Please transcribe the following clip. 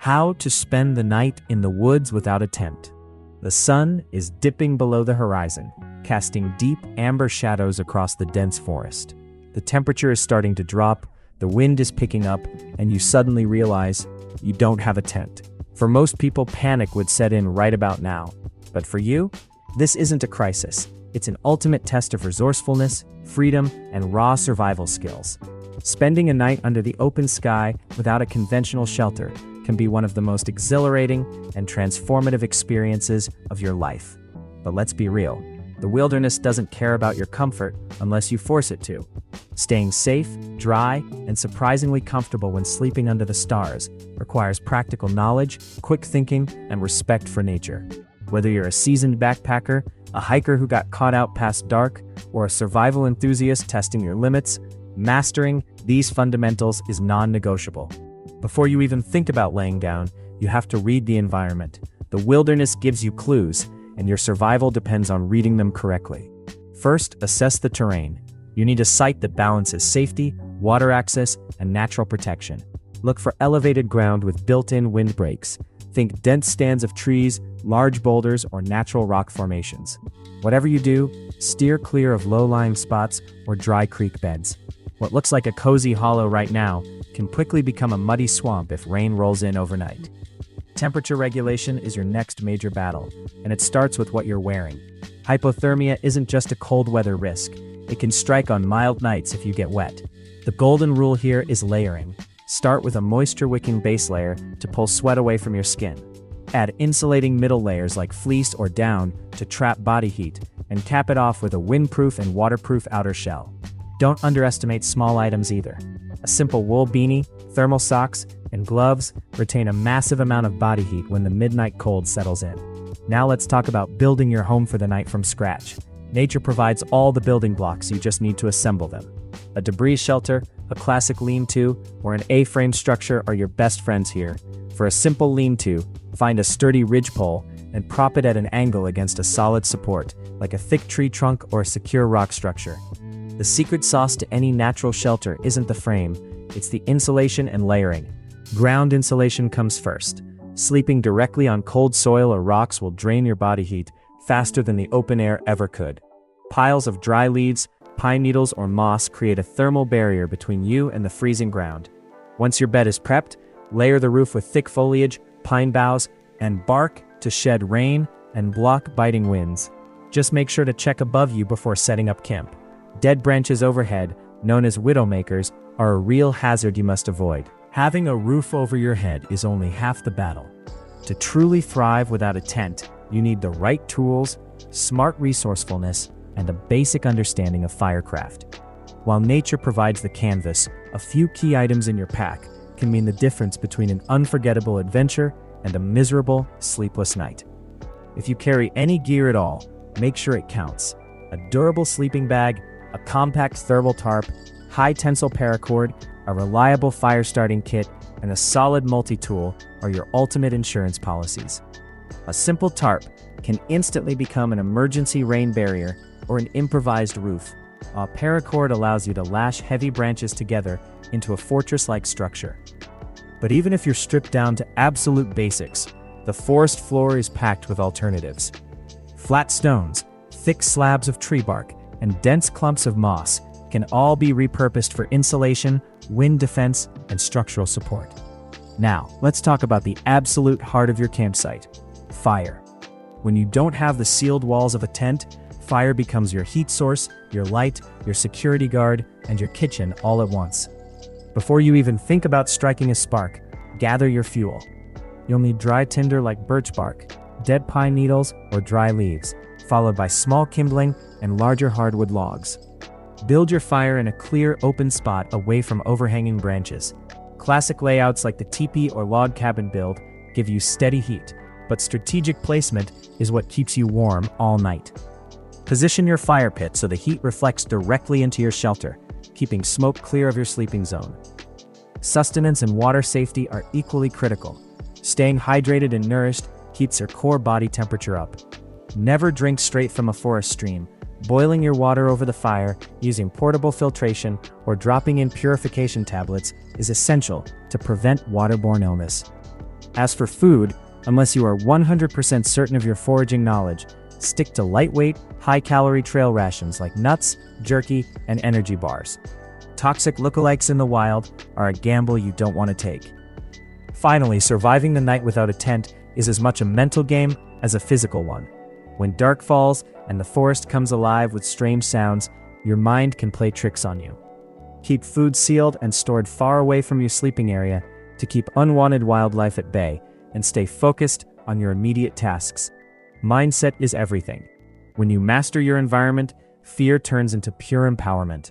How to spend the night in the woods without a tent. The sun is dipping below the horizon, casting deep amber shadows across the dense forest. The temperature is starting to drop, the wind is picking up, and you suddenly realize you don't have a tent. For most people, panic would set in right about now. But for you, this isn't a crisis. It's an ultimate test of resourcefulness, freedom, and raw survival skills. Spending a night under the open sky without a conventional shelter can be one of the most exhilarating and transformative experiences of your life. But let's be real, the wilderness doesn't care about your comfort unless you force it to. Staying safe, dry, and surprisingly comfortable when sleeping under the stars requires practical knowledge, quick thinking, and respect for nature. Whether you're a seasoned backpacker, a hiker who got caught out past dark, or a survival enthusiast testing your limits, mastering these fundamentals is non-negotiable. Before you even think about laying down, you have to read the environment. The wilderness gives you clues, and your survival depends on reading them correctly. First, assess the terrain. You need a site that balances safety, water access, and natural protection. Look for elevated ground with built-in windbreaks. Think dense stands of trees, large boulders, or natural rock formations. Whatever you do, steer clear of low-lying spots or dry creek beds. What looks like a cozy hollow right now can quickly become a muddy swamp if rain rolls in overnight. Temperature regulation is your next major battle, and it starts with what you're wearing. Hypothermia isn't just a cold weather risk. It can strike on mild nights if you get wet. The golden rule here is layering. Start with a moisture-wicking base layer to pull sweat away from your skin. Add insulating middle layers like fleece or down to trap body heat, and cap it off with a windproof and waterproof outer shell. Don't underestimate small items either. A simple wool beanie, thermal socks, and gloves retain a massive amount of body heat when the midnight cold settles in. Now let's talk about building your home for the night from scratch. Nature provides all the building blocks, you just need to assemble them. A debris shelter, a classic lean-to, or an A-frame structure are your best friends here. For a simple lean-to, find a sturdy ridgepole and prop it at an angle against a solid support, like a thick tree trunk or a secure rock structure. The secret sauce to any natural shelter isn't the frame, it's the insulation and layering. Ground insulation comes first. Sleeping directly on cold soil or rocks will drain your body heat faster than the open air ever could. Piles of dry leaves, pine needles, or moss create a thermal barrier between you and the freezing ground. Once your bed is prepped, layer the roof with thick foliage, pine boughs, and bark to shed rain and block biting winds. Just make sure to check above you before setting up camp. Dead branches overhead, known as widowmakers, are a real hazard you must avoid. Having a roof over your head is only half the battle. To truly thrive without a tent, you need the right tools, smart resourcefulness, and a basic understanding of firecraft. While nature provides the canvas, a few key items in your pack can mean the difference between an unforgettable adventure and a miserable, sleepless night. If you carry any gear at all, make sure it counts. A durable sleeping bag, a compact thermal tarp, high-tensile paracord, a reliable fire-starting kit, and a solid multi-tool are your ultimate insurance policies. A simple tarp can instantly become an emergency rain barrier or an improvised roof, while paracord allows you to lash heavy branches together into a fortress-like structure. But even if you're stripped down to absolute basics, the forest floor is packed with alternatives. Flat stones, thick slabs of tree bark, and dense clumps of moss can all be repurposed for insulation, wind defense, and structural support. Now, let's talk about the absolute heart of your campsite: fire. When you don't have the sealed walls of a tent, fire becomes your heat source, your light, your security guard, and your kitchen all at once. Before you even think about striking a spark, gather your fuel. You'll need dry tinder like birch bark, dead pine needles, or dry leaves, followed by small kindling and larger hardwood logs. Build your fire in a clear, open spot away from overhanging branches. Classic layouts like the teepee or log cabin build give you steady heat, but strategic placement is what keeps you warm all night. Position your fire pit so the heat reflects directly into your shelter, keeping smoke clear of your sleeping zone. Sustenance and water safety are equally critical. Staying hydrated and nourished keeps your core body temperature up. Never drink straight from a forest stream. Boiling your water over the fire, using portable filtration, or dropping in purification tablets is essential to prevent waterborne illness. As for food, unless you are 100% certain of your foraging knowledge, stick to lightweight, high-calorie trail rations like nuts, jerky, and energy bars. Toxic lookalikes in the wild are a gamble you don't want to take. Finally, surviving the night without a tent is as much a mental game as a physical one. When dark falls and the forest comes alive with strange sounds, your mind can play tricks on you. Keep food sealed and stored far away from your sleeping area to keep unwanted wildlife at bay, and stay focused on your immediate tasks. Mindset is everything. When you master your environment, fear turns into pure empowerment.